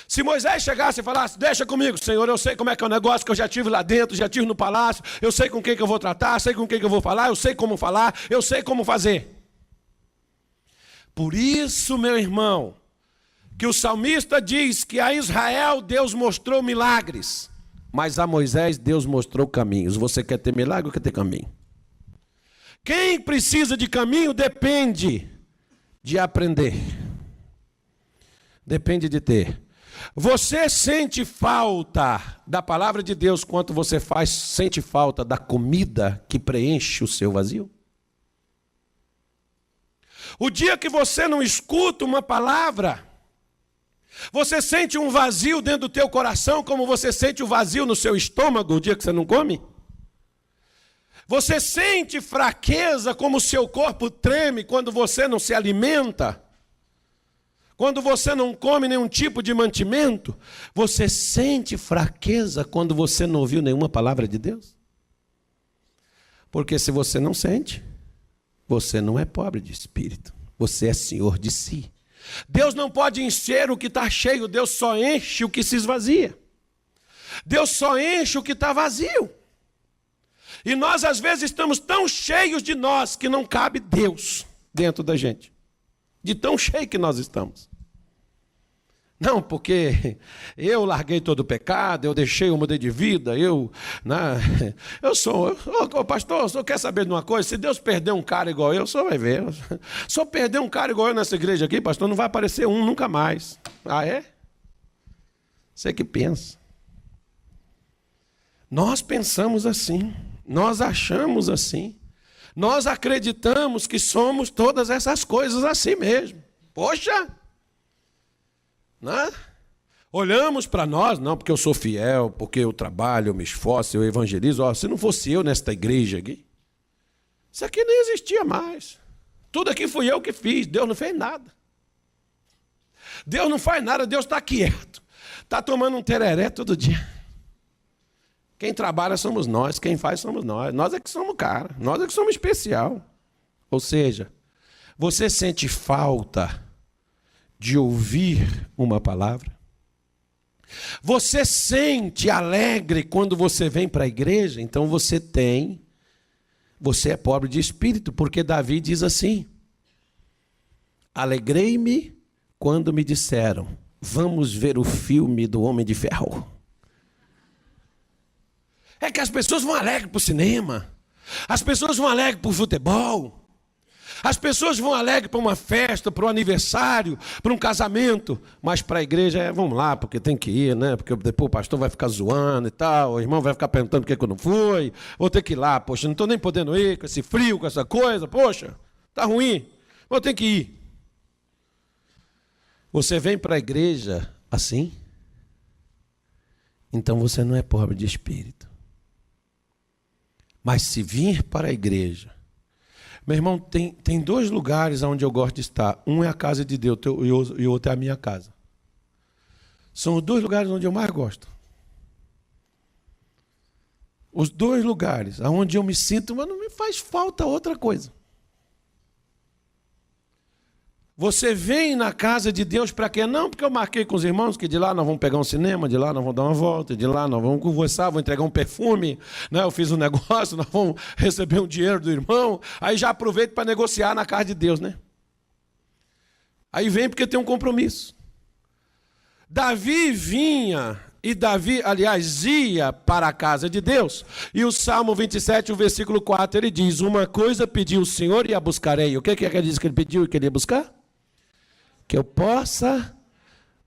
Se Moisés chegasse e falasse, deixa comigo, Senhor, eu sei como é que é o negócio, que eu já estive lá dentro, já estive no palácio, eu sei com quem que eu vou tratar, sei com quem que eu vou falar, eu sei como falar, eu sei como fazer. Por isso, meu irmão, que o salmista diz que a Israel Deus mostrou milagres, mas a Moisés Deus mostrou caminhos. Você quer ter milagre ou quer ter caminho? Quem precisa de caminho depende de aprender. Depende de ter. Você sente falta da palavra de Deus quanto você sente falta da comida que preenche o seu vazio? O dia que você não escuta uma palavra, você sente um vazio dentro do teu coração, como você sente o vazio no seu estômago o dia que você não come? Você sente fraqueza, como o seu corpo treme quando você não se alimenta? Quando você não come nenhum tipo de mantimento? Você sente fraqueza quando você não ouviu nenhuma palavra de Deus? Porque se você não sente, você não é pobre de espírito. Você é senhor de si. Deus não pode encher o que está cheio, Deus só enche o que se esvazia. Deus só enche o que está vazio. E nós às vezes estamos tão cheios de nós que não cabe Deus dentro da gente. De tão cheio que nós estamos. Não, porque eu larguei todo o pecado, eu deixei, eu mudei de vida, eu sou... pastor, o senhor quer saber de uma coisa? Se Deus perder um cara igual eu, o senhor vai ver. Se eu perder um cara igual eu nessa igreja aqui, pastor, não vai aparecer um nunca mais. Ah, é? Você que pensa. Nós pensamos assim, nós achamos assim, nós acreditamos que somos todas essas coisas assim mesmo. Poxa! Né? Olhamos para nós, não, porque eu sou fiel, porque eu trabalho, eu me esforço, eu evangelizo. Se não fosse eu nesta igreja aqui, isso aqui nem existia mais. Tudo aqui fui eu que fiz, Deus não fez nada. Deus não faz nada, Deus está quieto. Está tomando um tereré todo dia. Quem trabalha somos nós, quem faz somos nós. Nós é que somos cara, nós é que somos especial. Ou seja, você sente falta de ouvir uma palavra? Você sente alegre quando você vem para a igreja? Então você é pobre de espírito, porque Davi diz assim: alegrei-me quando me disseram, vamos ver o filme do Homem de Ferro. É que as pessoas vão alegre para o cinema, as pessoas vão alegre para o futebol, As pessoas vão alegre para uma festa, para um aniversário, para um casamento, mas para a igreja vamos lá, porque tem que ir, né? Porque depois o pastor vai ficar zoando e tal, o irmão vai ficar perguntando por que eu não fui, vou ter que ir lá, poxa, não estou nem podendo ir com esse frio, com essa coisa, poxa, está ruim, vou ter que ir. Você vem para a igreja assim? Então você não é pobre de espírito. Mas se vir para a igreja, meu irmão, tem dois lugares onde eu gosto de estar. Um é a casa de Deus e o outro é a minha casa. São os dois lugares onde eu mais gosto. Os dois lugares onde eu me sinto, mas não me faz falta outra coisa. Você vem na casa de Deus para quê? Não, porque eu marquei com os irmãos que de lá nós vamos pegar um cinema, de lá nós vamos dar uma volta, de lá nós vamos conversar, vou entregar um perfume, né? Eu fiz um negócio, nós vamos receber um dinheiro do irmão, aí já aproveito para negociar na casa de Deus, né? Aí vem porque tem um compromisso. Davi vinha, ia para a casa de Deus, e o Salmo 27, o versículo 4, ele diz, uma coisa pediu o Senhor e a buscarei. O que é que ele diz que ele pediu e queria buscar? Que eu possa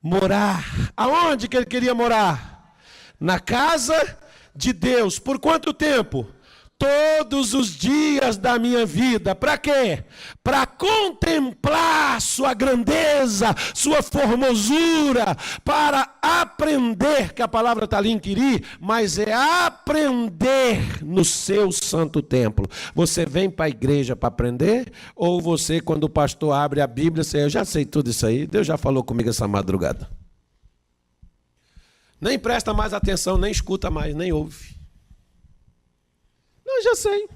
morar. Aonde que ele queria morar? Na casa de Deus. Por quanto tempo? Todos os dias da minha vida. Para quê? Para contemplar sua grandeza, sua formosura, para aprender, que a palavra está ali inquirir, mas é aprender no seu santo templo. Você vem para a igreja para aprender? Ou você, quando o pastor abre a Bíblia, você, eu já sei tudo isso aí, Deus já falou comigo essa madrugada. Nem presta mais atenção, nem escuta mais, nem ouve. Não, já sei.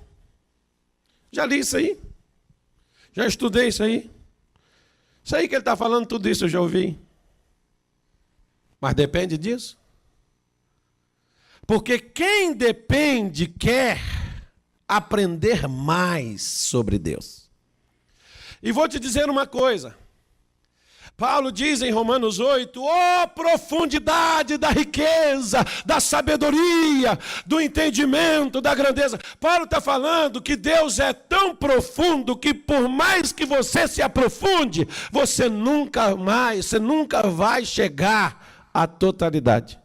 Já li isso aí. Já estudei isso aí. Isso aí que ele está falando, tudo isso eu já ouvi. Mas depende disso. Porque quem depende quer aprender mais sobre Deus. E vou te dizer uma coisa. Paulo diz em Romanos 8, profundidade da riqueza, da sabedoria, do entendimento, da grandeza. Paulo está falando que Deus é tão profundo que por mais que você se aprofunde, você nunca vai chegar à totalidade.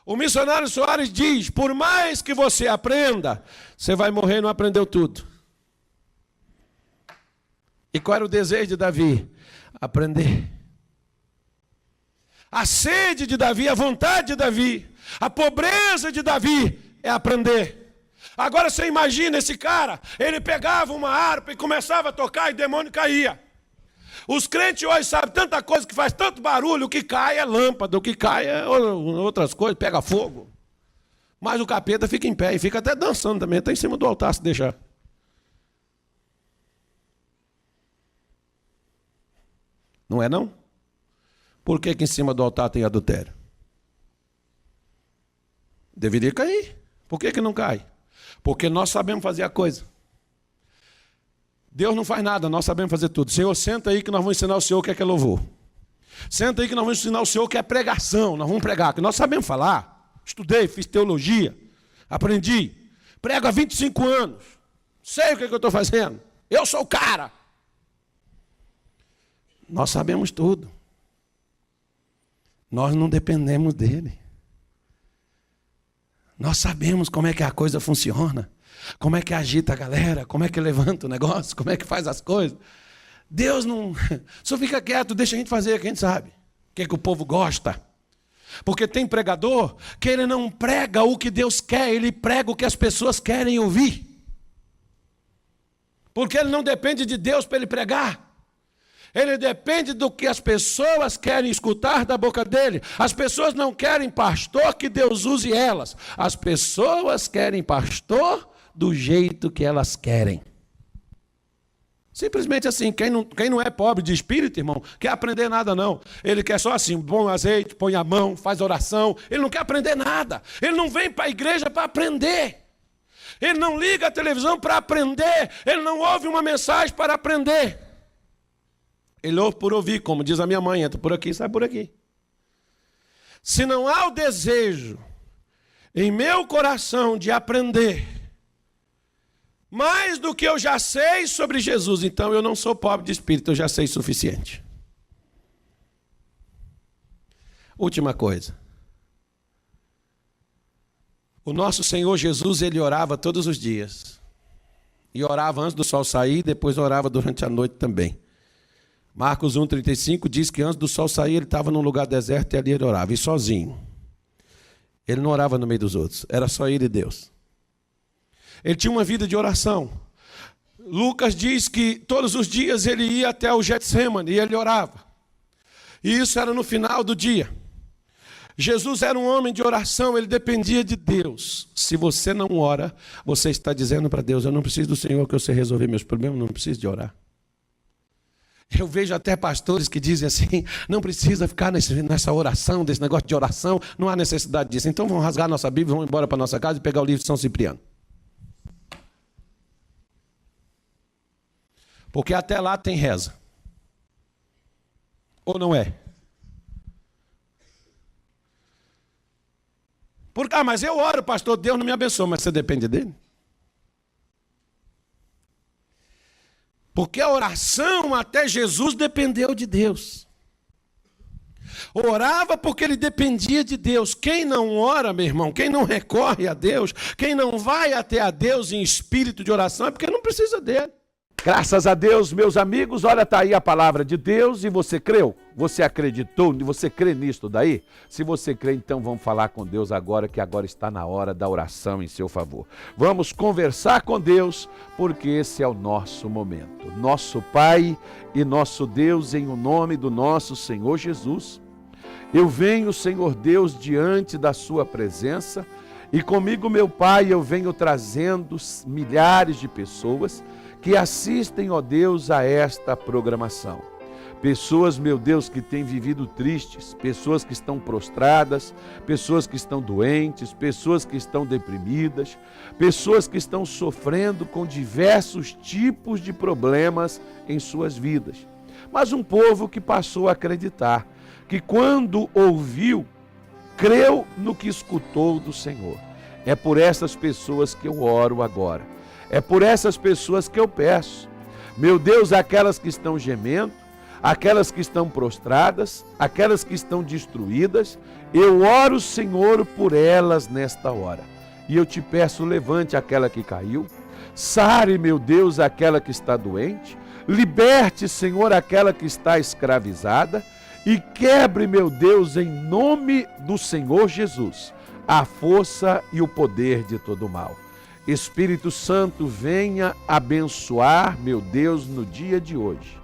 O missionário Soares diz, por mais que você aprenda, você vai morrer e não aprendeu tudo. E qual era o desejo de Davi? Aprender. A sede de Davi, a vontade de Davi, a pobreza de Davi é aprender. Agora você imagina esse cara, ele pegava uma harpa e começava a tocar e o demônio caía. Os crentes hoje sabem tanta coisa que faz tanto barulho, o que cai é lâmpada, o que cai é outras coisas, pega fogo. Mas o capeta fica em pé e fica até dançando também, até em cima do altar se deixar. Não é não? Por que em cima do altar tem adultério? Deveria cair. Por que não cai? Porque nós sabemos fazer a coisa. Deus não faz nada, nós sabemos fazer tudo. Senhor, senta aí que nós vamos ensinar o Senhor o que é louvor. Senta aí que nós vamos ensinar o Senhor o que é pregação. Nós vamos pregar, que nós sabemos falar. Estudei, fiz teologia, aprendi. Prego há 25 anos. Sei o que eu estou fazendo. Eu sou o cara. Nós sabemos tudo. Nós não dependemos dele. Nós sabemos como é que a coisa funciona. Como é que agita a galera. Como é que levanta o negócio. Como é que faz as coisas. Deus não... Só fica quieto, deixa a gente fazer o que a gente sabe. O que o povo gosta. Porque tem pregador que ele não prega o que Deus quer. Ele prega o que as pessoas querem ouvir. Porque ele não depende de Deus para ele pregar. Ele depende do que as pessoas querem escutar da boca dele. As pessoas não querem pastor que Deus use elas. As pessoas querem pastor do jeito que elas querem. Simplesmente assim, quem não é pobre de espírito, irmão, quer aprender nada não. Ele quer só assim, bom azeite, põe a mão, faz oração. Ele não quer aprender nada. Ele não vem para a igreja para aprender. Ele não liga a televisão para aprender. Ele não ouve uma mensagem para aprender. Ele ouve por ouvir, como diz a minha mãe, entra por aqui, sai por aqui. Se não há o desejo em meu coração de aprender, Mais do que eu já sei sobre Jesus, então eu não sou pobre de espírito, eu já sei o suficiente. Última coisa. O nosso Senhor Jesus, ele orava todos os dias. E orava antes do sol sair, depois orava durante a noite também. Marcos 1,35 diz que antes do sol sair, ele estava num lugar deserto e ali ele orava, e sozinho. Ele não orava no meio dos outros, era só ele e Deus. Ele tinha uma vida de oração. Lucas diz que todos os dias ele ia até o Getsemane e ele orava. E isso era no final do dia. Jesus era um homem de oração, ele dependia de Deus. Se você não ora, você está dizendo para Deus, eu não preciso do Senhor que eu sei resolver meus problemas, não preciso de orar. Eu vejo até pastores que dizem assim, não precisa ficar nessa oração, desse negócio de oração, não há necessidade disso. Então vamos rasgar nossa Bíblia, vamos embora para nossa casa e pegar o livro de São Cipriano. Porque até lá tem reza. Ou não é? Porque, mas eu oro, pastor, Deus não me abençoa, mas você depende dele? Porque a oração até Jesus dependeu de Deus. Orava porque ele dependia de Deus. Quem não ora, meu irmão, quem não recorre a Deus, quem não vai até a Deus em espírito de oração, é porque não precisa dele. Graças a Deus, meus amigos, olha, está aí a palavra de Deus e você creu? Você acreditou? Você crê nisto daí? Se você crê, então vamos falar com Deus agora, que agora está na hora da oração em seu favor. Vamos conversar com Deus, porque esse é o nosso momento. Nosso Pai e nosso Deus, em o nome do nosso Senhor Jesus, eu venho, Senhor Deus, diante da sua presença e comigo, meu Pai, eu venho trazendo milhares de pessoas que assistem, ó Deus, a esta programação. Pessoas, meu Deus, que têm vivido tristes, pessoas que estão prostradas, pessoas que estão doentes, pessoas que estão deprimidas, pessoas que estão sofrendo com diversos tipos de problemas em suas vidas. Mas um povo que passou a acreditar, que quando ouviu, creu no que escutou do Senhor. É por essas pessoas que eu oro agora. É por essas pessoas que eu peço. Meu Deus, aquelas que estão gemendo, aquelas que estão prostradas, aquelas que estão destruídas, eu oro, Senhor, por elas nesta hora. E eu te peço, levante aquela que caiu, sare, meu Deus, aquela que está doente, liberte, Senhor, aquela que está escravizada e quebre, meu Deus, em nome do Senhor Jesus, a força e o poder de todo o mal. Espírito Santo, venha abençoar, meu Deus, no dia de hoje.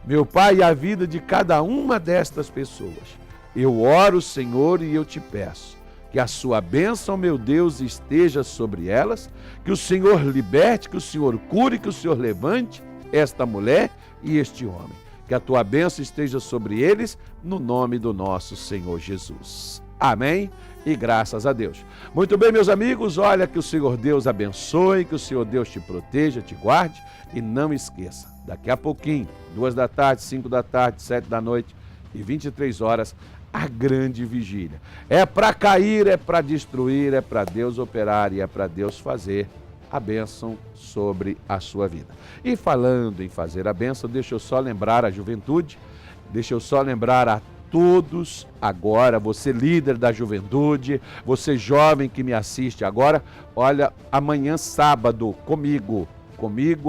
Meu Pai, a vida de cada uma destas pessoas. Eu oro, Senhor, e eu te peço que a sua bênção, meu Deus, esteja sobre elas, que o Senhor liberte, que o Senhor cure, que o Senhor levante esta mulher e este homem. Que a tua bênção esteja sobre eles, no nome do nosso Senhor Jesus. Amém? E graças a Deus. Muito bem, meus amigos, olha, que o Senhor Deus abençoe, que o Senhor Deus te proteja, te guarde e não esqueça, daqui a pouquinho, 2 da tarde, 5 da tarde, 7 da noite e 23 horas, a grande vigília. É para cair, é para destruir, é para Deus operar e é para Deus fazer a bênção sobre a sua vida. E falando em fazer a bênção, deixa eu só lembrar a juventude, deixa eu só lembrar a todos agora, você líder da juventude, você jovem que me assiste agora, olha, amanhã sábado comigo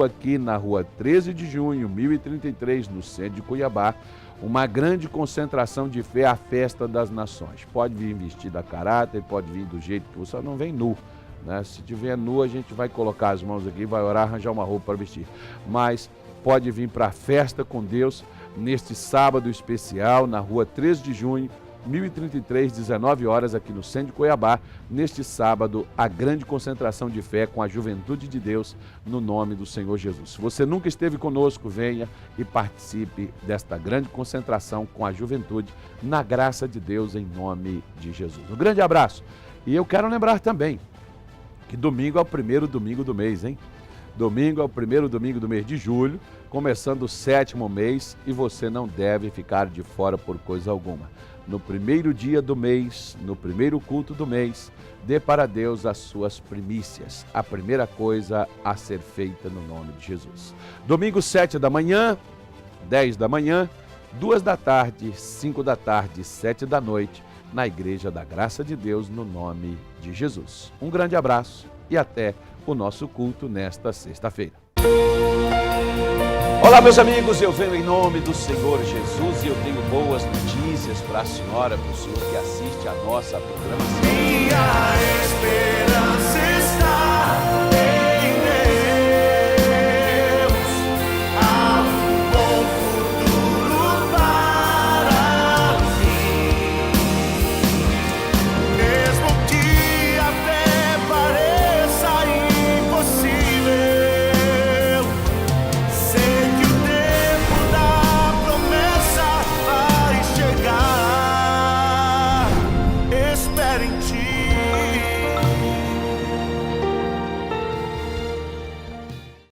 aqui na rua 13 de junho, 1033, no centro de Cuiabá, uma grande concentração de fé, a festa das nações. Pode vir vestido a caráter, pode vir do jeito que você, só não vem nu, né? Se tiver nu, a gente vai colocar as mãos aqui, vai orar, arranjar uma roupa para vestir, mas pode vir para a festa com Deus, neste sábado especial, na rua 13 de junho, 1033, 19 horas, aqui no centro de Cuiabá, neste sábado, a grande concentração de fé com a juventude de Deus, no nome do Senhor Jesus. Se você nunca esteve conosco, venha e participe desta grande concentração com a juventude, na graça de Deus, em nome de Jesus. Um grande abraço. E eu quero lembrar também que domingo é o primeiro domingo do mês, hein? Domingo é o primeiro domingo do mês de julho, começando o 7º mês, e você não deve ficar de fora por coisa alguma. no primeiro dia do mês, no primeiro culto do mês, dê para Deus as suas primícias, a primeira coisa a ser feita no nome de Jesus. Domingo, 7 da manhã, 10 da manhã, 2 da tarde, 5 da tarde, 7 da noite, na Igreja da Graça de Deus, no nome de Jesus. Um grande abraço e até o nosso culto nesta sexta-feira. Olá, meus amigos, eu venho em nome do Senhor Jesus e eu tenho boas notícias para a senhora, para o senhor que assiste a nossa programação. Minha esperança